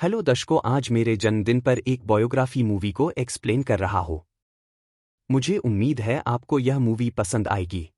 Hello दर्शकों, आज मेरे जन्मदिन पर एक बायोग्राफी मूवी को एक्सप्लेन कर रहा हूँ। मुझे उम्मीद है आपको यह मूवी पसंद आएगी।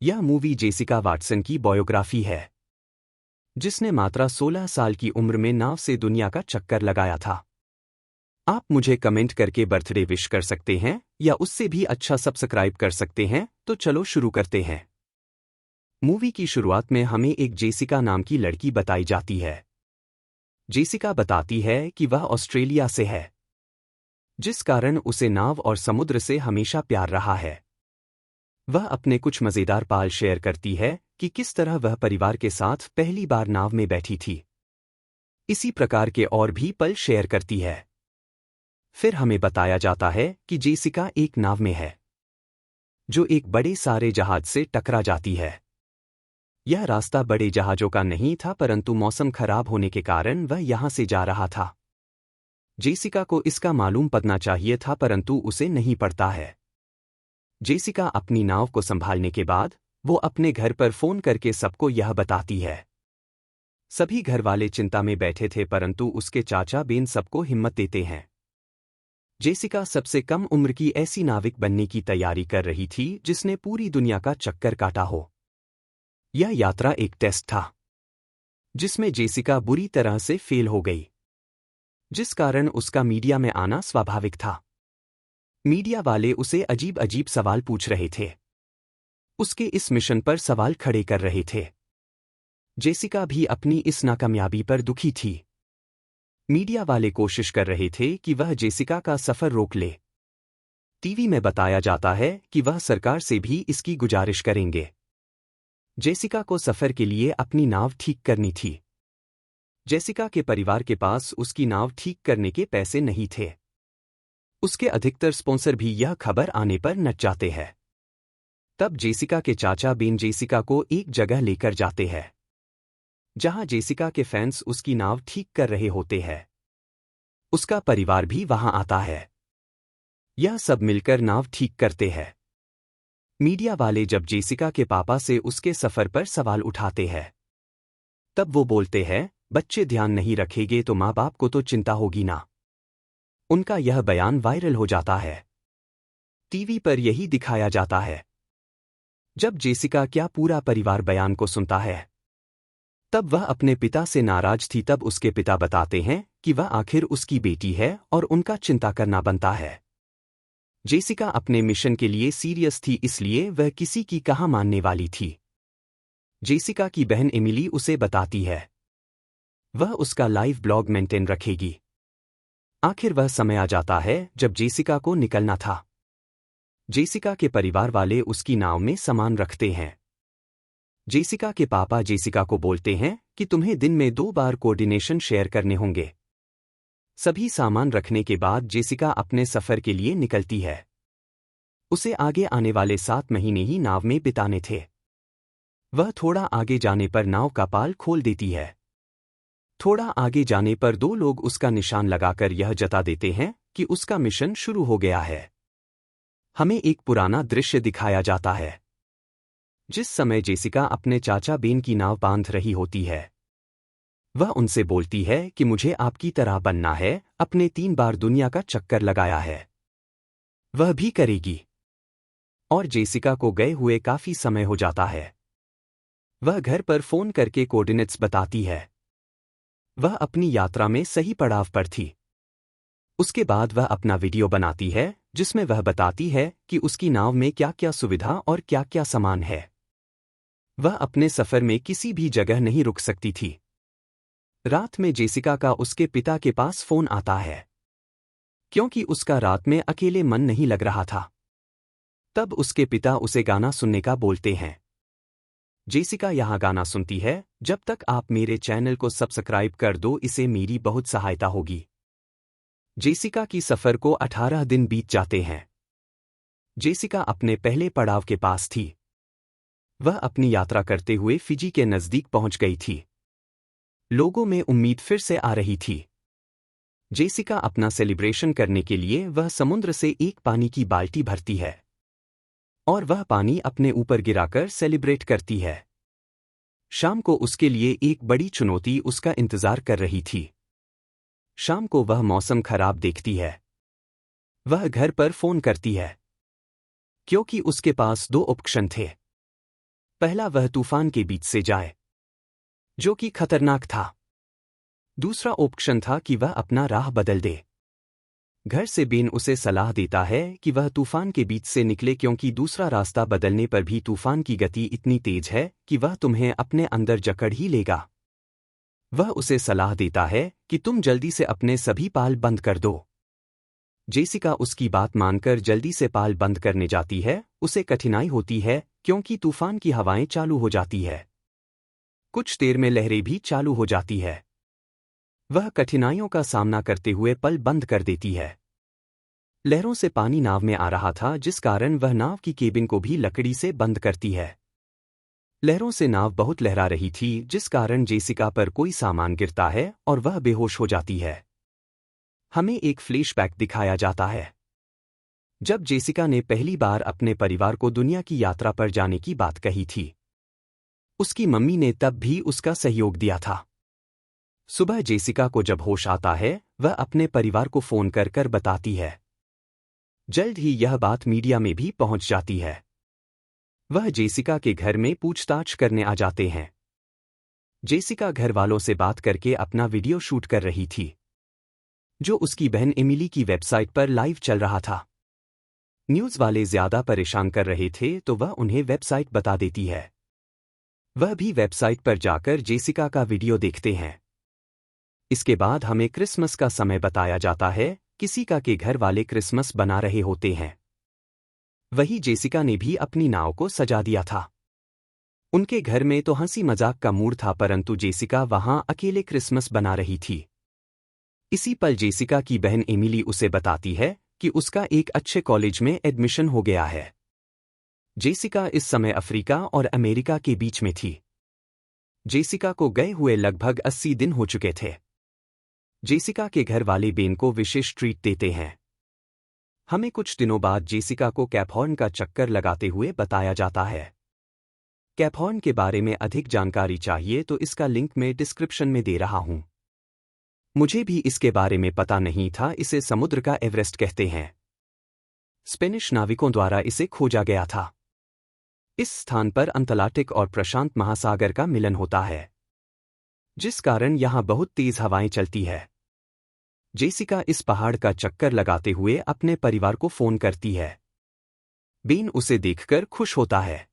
यह मूवी जेसिका वाटसन की बायोग्राफी है, जिसने मात्र 16 साल की उम्र में नाव से दुनिया का चक्कर लगाया था। आप मुझे कमेंट करके बर्थडे विश कर सकते हैं या उससे भी अच्छा सब्सक्राइब कर सकते हैं। तो चलो शुरू करते हैं। मूवी की शुरुआत में हमें एक जेसिका नाम की लड़की बताई जाती है। जेसिका बताती है कि वह ऑस्ट्रेलिया से है, जिस कारण उसे नाव और समुद्र से हमेशा प्यार रहा है। वह अपने कुछ मज़ेदार पल शेयर करती है कि किस तरह वह परिवार के साथ पहली बार नाव में बैठी थी। इसी प्रकार के और भी पल शेयर करती है। फिर हमें बताया जाता है कि जेसिका एक नाव में है, जो एक बड़े सारे जहाज से टकरा जाती है। यह रास्ता बड़े जहाज़ों का नहीं था, परंतु मौसम खराब होने के कारण वह यहां से जा रहा था। जेसिका को इसका मालूम पड़ना चाहिए था, परंतु उसे नहीं पड़ता है। जेसिका अपनी नाव को संभालने के बाद वो अपने घर पर फोन करके सबको यह बताती है। सभी घरवाले चिंता में बैठे थे, परंतु उसके चाचा बेन सबको हिम्मत देते हैं। जेसिका सबसे कम उम्र की ऐसी नाविक बनने की तैयारी कर रही थी जिसने पूरी दुनिया का चक्कर काटा हो। यह यात्रा एक टेस्ट था, जिसमें जेसिका बुरी तरह से फेल हो गई, जिस कारण उसका मीडिया में आना स्वाभाविक था। मीडिया वाले उसे अजीब अजीब सवाल पूछ रहे थे, उसके इस मिशन पर सवाल खड़े कर रहे थे। जेसिका भी अपनी इस नाकामयाबी पर दुखी थी। मीडिया वाले कोशिश कर रहे थे कि वह जेसिका का सफर रोक ले। टीवी में बताया जाता है कि वह सरकार से भी इसकी गुजारिश करेंगे। जेसिका को सफर के लिए अपनी नाव ठीक करनी थी। जेसिका के परिवार के पास उसकी नाव ठीक करने के पैसे नहीं थे। उसके अधिकतर स्पॉन्सर भी यह खबर आने पर नच जाते हैं। तब जेसिका के चाचा बेन जेसिका को एक जगह लेकर जाते हैं, जहां जेसिका के फैंस उसकी नाव ठीक कर रहे होते हैं। उसका परिवार भी वहां आता है। यह सब मिलकर नाव ठीक करते हैं। मीडिया वाले जब जेसिका के पापा से उसके सफर पर सवाल उठाते हैं, तब वो बोलते हैं, बच्चे ध्यान नहीं रखेंगे तो माँ बाप को तो चिंता होगी ना। उनका यह बयान वायरल हो जाता है। टीवी पर यही दिखाया जाता है। जब जेसिका क्या पूरा परिवार बयान को सुनता है, तब वह अपने पिता से नाराज थी। तब उसके पिता बताते हैं कि वह आखिर उसकी बेटी है और उनका चिंता करना बनता है। जेसिका अपने मिशन के लिए सीरियस थी, इसलिए वह किसी की कहाँ मानने वाली थी। जेसिका की बहन एमिली उसे बताती है वह उसका लाइव ब्लॉग मेंटेन रखेगी। आखिर वह समय आ जाता है जब जेसिका को निकलना था। जेसिका के परिवार वाले उसकी नाव में सामान रखते हैं। जेसिका के पापा जेसिका को बोलते हैं कि तुम्हें दिन में 2 बार कोऑर्डिनेशन शेयर करने होंगे। सभी सामान रखने के बाद जेसिका अपने सफर के लिए निकलती है। उसे आगे आने वाले 7 महीने ही नाव में बिताने थे। वह थोड़ा आगे जाने पर नाव का पाल खोल देती है। थोड़ा आगे जाने पर 2 लोग उसका निशान लगाकर यह जता देते हैं कि उसका मिशन शुरू हो गया है। हमें एक पुराना दृश्य दिखाया जाता है, जिस समय जेसिका अपने चाचा बेन की नाव बांध रही होती है। वह उनसे बोलती है कि मुझे आपकी तरह बनना है, अपने 3 बार दुनिया का चक्कर लगाया है। वह भी करेगी। और जेसिका को गए हुए काफी समय हो जाता है। वह घर पर फोन करके कोऑर्डिनेट्स बताती है। वह अपनी यात्रा में सही पड़ाव पर थी। उसके बाद वह अपना वीडियो बनाती है, जिसमें वह बताती है कि उसकी नाव में क्या क्या सुविधा और क्या क्या सामान है। वह अपने सफर में किसी भी जगह नहीं रुक सकती थी। रात में जेसिका का उसके पिता के पास फोन आता है, क्योंकि उसका रात में अकेले मन नहीं लग रहा था। तब उसके पिता उसे गाना सुनने का बोलते हैं। जेसिका यहाँ गाना सुनती है। जब तक आप मेरे चैनल को सब्सक्राइब कर दो, इसे मेरी बहुत सहायता होगी। जेसिका की सफर को 18 दिन बीत जाते हैं। जेसिका अपने पहले पड़ाव के पास थी। वह अपनी यात्रा करते हुए फिजी के नजदीक पहुंच गई थी। लोगों में उम्मीद फिर से आ रही थी। जेसिका अपना सेलिब्रेशन करने के लिए वह समुद्र से एक पानी की बाल्टी भरती है और वह पानी अपने ऊपर गिराकर सेलिब्रेट करती है। शाम को उसके लिए एक बड़ी चुनौती उसका इंतजार कर रही थी। शाम को वह मौसम खराब देखती है। वह घर पर फोन करती है क्योंकि उसके पास दो ऑप्शन थे। पहला, वह तूफान के बीच से जाए, जो कि खतरनाक था। दूसरा ऑप्शन था कि वह अपना राह बदल दे। घर से बेन उसे सलाह देता है कि वह तूफान के बीच से निकले क्योंकि दूसरा रास्ता बदलने पर भी तूफान की गति इतनी तेज है कि वह तुम्हें अपने अंदर जकड़ ही लेगा। वह उसे सलाह देता है कि तुम जल्दी से अपने सभी पाल बंद कर दो। जेसिका उसकी बात मानकर जल्दी से पाल बंद करने जाती है। उसे कठिनाई होती है क्योंकि तूफान की हवाएं चालू हो जाती है। कुछ देर में लहरें भी चालू हो जाती है। वह कठिनाइयों का सामना करते हुए पल बंद कर देती है। लहरों से पानी नाव में आ रहा था, जिस कारण वह नाव की केबिन को भी लकड़ी से बंद करती है। लहरों से नाव बहुत लहरा रही थी, जिस कारण जेसिका पर कोई सामान गिरता है और वह बेहोश हो जाती है। हमें एक फ्लैशबैक दिखाया जाता है जब जेसिका ने पहली बार अपने परिवार को दुनिया की यात्रा पर जाने की बात कही थी। उसकी मम्मी ने तब भी उसका सहयोग दिया था। सुबह जेसिका को जब होश आता है, वह अपने परिवार को फोन कर कर बताती है। जल्द ही यह बात मीडिया में भी पहुंच जाती है। वह जेसिका के घर में पूछताछ करने आ जाते हैं। जेसिका घर वालों से बात करके अपना वीडियो शूट कर रही थी, जो उसकी बहन एमिली की वेबसाइट पर लाइव चल रहा था। न्यूज़ वाले ज्यादा परेशान कर रहे थे तो वह उन्हें वेबसाइट बता देती है। वह भी वेबसाइट पर जाकर जेसिका का वीडियो देखते हैं। इसके बाद हमें क्रिसमस का समय बताया जाता है। किसी का के घर वाले क्रिसमस बना रहे होते हैं। वही जेसिका ने भी अपनी नाव को सजा दिया था। उनके घर में तो हंसी मजाक का मूड था, परंतु जेसिका वहां अकेले क्रिसमस बना रही थी। इसी पल जेसिका की बहन एमिली उसे बताती है कि उसका एक अच्छे कॉलेज में एडमिशन हो गया है। जेसिका इस समय अफ्रीका और अमेरिका के बीच में थी। जेसिका को गए हुए लगभग 80 दिन हो चुके थे। जेसिका के घर वाले बेन को विशेष ट्रीट देते हैं। हमें कुछ दिनों बाद जेसिका को कैप हॉर्न का चक्कर लगाते हुए बताया जाता है। कैप हॉर्न के बारे में अधिक जानकारी चाहिए तो इसका लिंक मैं डिस्क्रिप्शन में दे रहा हूं। मुझे भी इसके बारे में पता नहीं था। इसे समुद्र का एवरेस्ट कहते हैं। स्पेनिश नाविकों द्वारा इसे खोजा गया था। इस स्थान पर अंटार्कटिक और प्रशांत महासागर का मिलन होता है, जिस कारण यहां बहुत तेज हवाएं चलती है। जेसिका इस पहाड़ का चक्कर लगाते हुए अपने परिवार को फोन करती है। बेन उसे देखकर खुश होता है।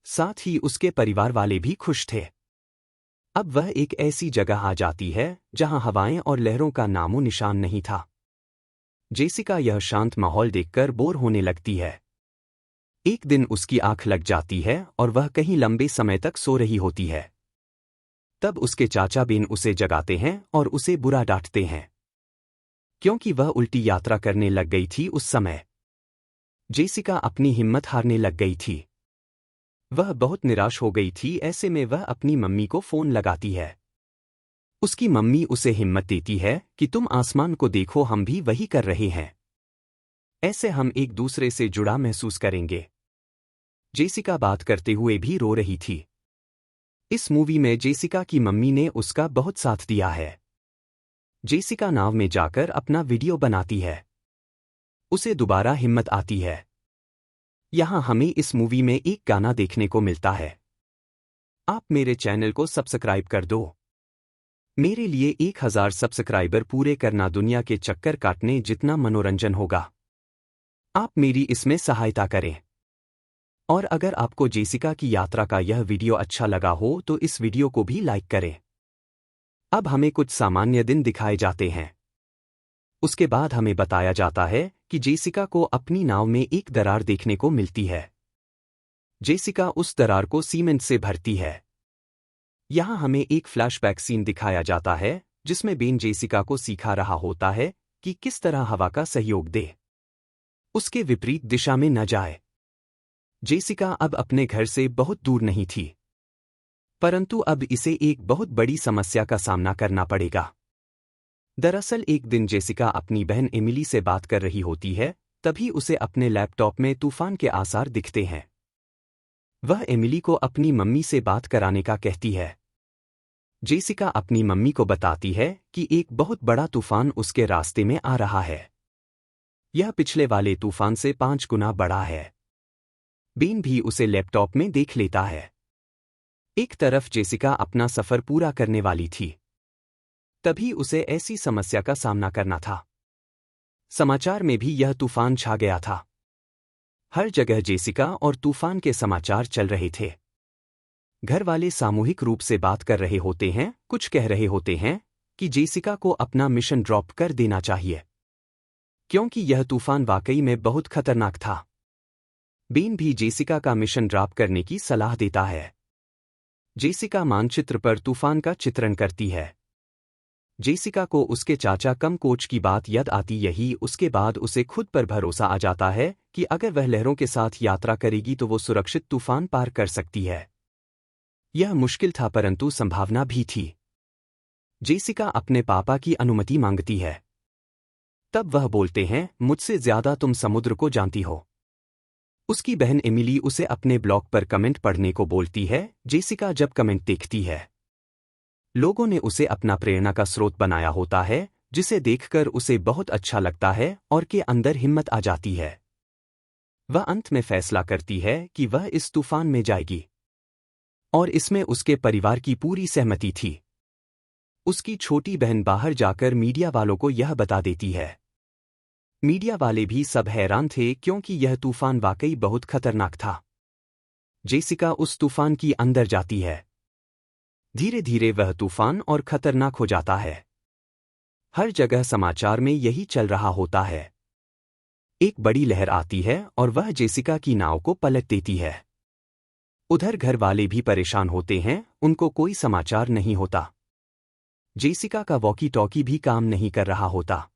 साथ ही उसके परिवार वाले भी खुश थे। अब वह एक ऐसी जगह आ जाती है जहां हवाएं और लहरों का नामो निशान नहीं था। जेसिका यह शांत माहौल देखकर बोर होने लगती है। एक दिन उसकी आंख लग जाती है और वह कहीं लंबे समय तक सो रही होती है। तब उसके चाचा बेन उसे जगाते हैं और उसे बुरा डांटते हैं क्योंकि वह उल्टी यात्रा करने लग गई थी। उस समय जेसिका अपनी हिम्मत हारने लग गई थी। वह बहुत निराश हो गई थी। ऐसे में वह अपनी मम्मी को फोन लगाती है। उसकी मम्मी उसे हिम्मत देती है कि तुम आसमान को देखो, हम भी वही कर रहे हैं। ऐसे हम एक दूसरे से जुड़ा महसूस करेंगे। जेसिका बात करते हुए भी रो रही थी। इस मूवी में जेसिका की मम्मी ने उसका बहुत साथ दिया है। जेसिका नाव में जाकर अपना वीडियो बनाती है। उसे दोबारा हिम्मत आती है। यहां हमें इस मूवी में एक गाना देखने को मिलता है। आप मेरे चैनल को सब्सक्राइब कर दो। मेरे लिए 1000 सब्सक्राइबर पूरे करना दुनिया के चक्कर काटने जितना मनोरंजन होगा। आप मेरी इसमें सहायता करें। और अगर आपको जेसिका की यात्रा का यह वीडियो अच्छा लगा हो तो इस वीडियो को भी लाइक करें। अब हमें कुछ सामान्य दिन दिखाए जाते हैं। उसके बाद हमें बताया जाता है कि जेसिका को अपनी नाव में एक दरार देखने को मिलती है। जेसिका उस दरार को सीमेंट से भरती है। यहां हमें एक फ्लैशबैक सीन दिखाया जाता है जिसमें बेन जेसिका को सिखा रहा होता है कि किस तरह हवा का सहयोग दे, उसके विपरीत दिशा में न जाए। जेसिका अब अपने घर से बहुत दूर नहीं थी, परंतु अब इसे एक बहुत बड़ी समस्या का सामना करना पड़ेगा। दरअसल एक दिन जेसिका अपनी बहन एमिली से बात कर रही होती है, तभी उसे अपने लैपटॉप में तूफान के आसार दिखते हैं। वह एमिली को अपनी मम्मी से बात कराने का कहती है। जेसिका अपनी मम्मी को बताती है कि एक बहुत बड़ा तूफान उसके रास्ते में आ रहा है। यह पिछले वाले तूफान से 5 गुना बड़ा है। बेन भी उसे लैपटॉप में देख लेता है। एक तरफ जेसिका अपना सफर पूरा करने वाली थी, तभी उसे ऐसी समस्या का सामना करना था। समाचार में भी यह तूफान छा गया था। हर जगह जेसिका और तूफान के समाचार चल रहे थे। घर वाले सामूहिक रूप से बात कर रहे होते हैं, कुछ कह रहे होते हैं कि जेसिका को अपना मिशन ड्रॉप कर देना चाहिए, क्योंकि यह तूफान वाकई में बहुत खतरनाक था। बेन भी जेसिका का मिशन ड्रॉप करने की सलाह देता है। जेसिका मानचित्र पर तूफान का चित्रण करती है। जेसिका को उसके चाचा कम कोच की बात याद आती, यही उसके बाद उसे खुद पर भरोसा आ जाता है कि अगर वह लहरों के साथ यात्रा करेगी तो वो सुरक्षित तूफान पार कर सकती है। यह मुश्किल था परंतु संभावना भी थी। जेसिका अपने पापा की अनुमति मांगती है। तब वह बोलते हैं, मुझसे ज्यादा तुम समुद्र को जानती हो। उसकी बहन एमिली उसे अपने ब्लॉग पर कमेंट पढ़ने को बोलती है। जेसिका जब कमेंट देखती है, लोगों ने उसे अपना प्रेरणा का स्रोत बनाया होता है, जिसे देखकर उसे बहुत अच्छा लगता है और के अंदर हिम्मत आ जाती है। वह अंत में फैसला करती है कि वह इस तूफान में जाएगी, और इसमें उसके परिवार की पूरी सहमति थी। उसकी छोटी बहन बाहर जाकर मीडिया वालों को यह बता देती है। मीडिया वाले भी सब हैरान थे क्योंकि यह तूफान वाकई बहुत खतरनाक था। जेसिका उस तूफान की अंदर जाती है। धीरे धीरे वह तूफान और खतरनाक हो जाता है। हर जगह समाचार में यही चल रहा होता है। एक बड़ी लहर आती है और वह जेसिका की नाव को पलट देती है। उधर घर वाले भी परेशान होते हैं, उनको कोई समाचार नहीं होता। जेसिका का वॉकी टॉकी भी काम नहीं कर रहा होता।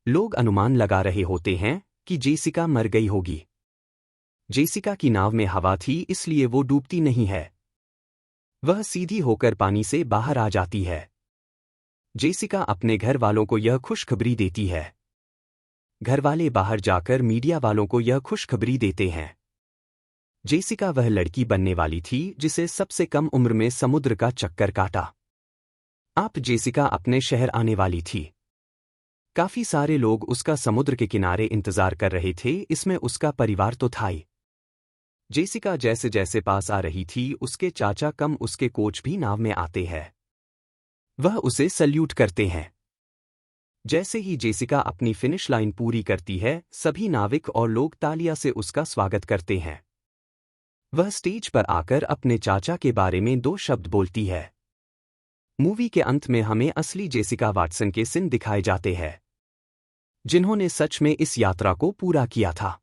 लोग अनुमान लगा रहे होते हैं कि जेसिका मर गई होगी। जेसिका की नाव में हवा थी, इसलिए वो डूबती नहीं है। वह सीधी होकर पानी से बाहर आ जाती है। जेसिका अपने घर वालों को यह खुशखबरी देती है। घरवाले बाहर जाकर मीडिया वालों को यह खुशखबरी देते हैं। जेसिका वह लड़की बनने वाली थी जिसे सबसे कम उम्र में समुद्र का चक्कर काटा। अब जेसिका अपने शहर आने वाली थी। काफी सारे लोग उसका समुद्र के किनारे इंतजार कर रहे थे, इसमें उसका परिवार तो था ही। जेसिका जैसे जैसे पास आ रही थी, उसके चाचा कम उसके कोच भी नाव में आते हैं। वह उसे सल्यूट करते हैं। जैसे ही जेसिका अपनी फिनिश लाइन पूरी करती है, सभी नाविक और लोग तालियां से उसका स्वागत करते हैं। वह स्टेज पर आकर अपने चाचा के बारे में 2 शब्द बोलती है। मूवी के अंत में हमें असली जेसिका वाटसन के सीन दिखाए जाते हैं, जिन्होंने सच में इस यात्रा को पूरा किया था।